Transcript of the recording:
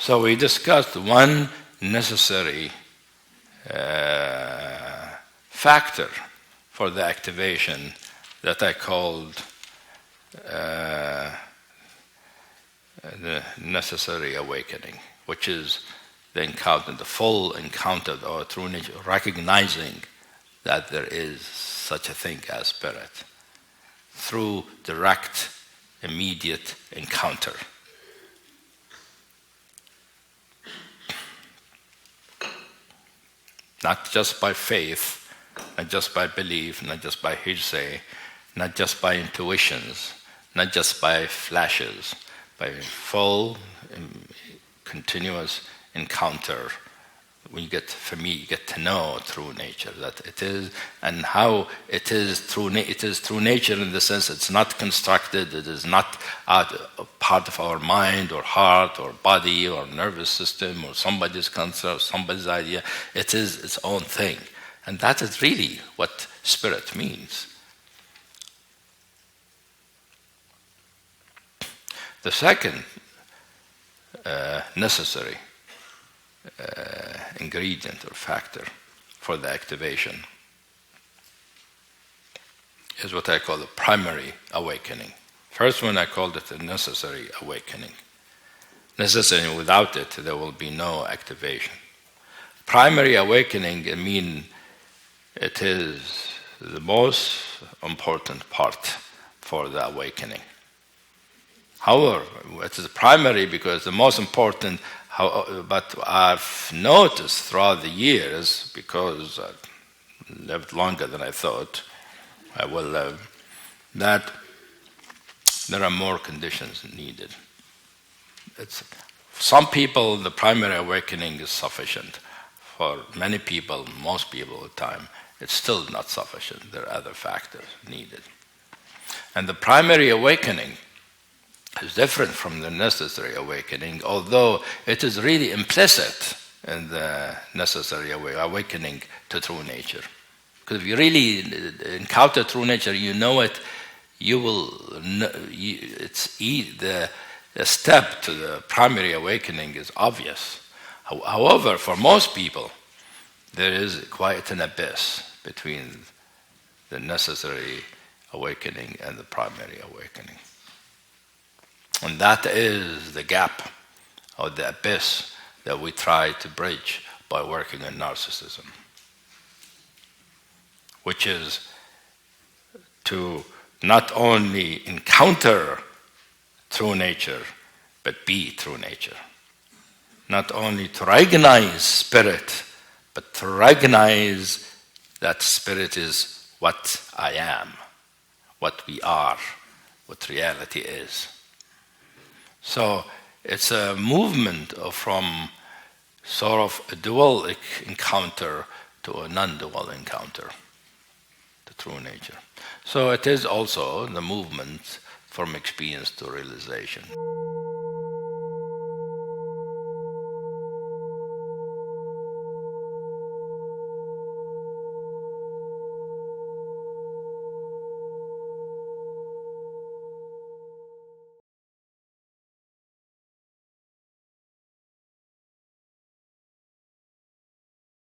So we discussed one necessary factor for the activation that I called the necessary awakening, which is the encounter, the full encounter of our true nature, recognizing that there is such a thing as spirit through direct, immediate encounter. Not just by faith, not just by belief, not just by hearsay, not just by intuitions, not just by flashes, by full, continuous encounter. When you get, for me, you get to know true nature, that it is, and how it is true. It is true nature in the sense it's not constructed. It is not part of our mind or heart or body or nervous system or somebody's concept, somebody's idea. It is its own thing, and that is really what spirit means. The second necessary ingredient or factor for the activation is what I call the primary awakening. First one I called it a necessary awakening. Necessary, without it there will be no activation. Primary awakening, I mean, it is the most important part for the awakening. However, it is primary because the most important. But I've noticed throughout the years, because I lived longer than I thought I will live, that there are more conditions needed. For some people, the primary awakening is sufficient. For many people, most people at the time, it's still not sufficient. There are other factors needed. And the primary awakening is different from the necessary awakening, although it is really implicit in the necessary awakening to true nature. Because if you really encounter true nature, you know it, you will. The step to the primary awakening is obvious. However, for most people, there is quite an abyss between the necessary awakening and the primary awakening. And that is the gap or the abyss that we try to bridge by working on narcissism, which is to not only encounter true nature, but be true nature. Not only to recognize spirit, but to recognize that spirit is what I am, what we are, what reality is. So it's a movement from sort of a dual encounter to a non-dual encounter, the true nature. So it is also the movement from experience to realization.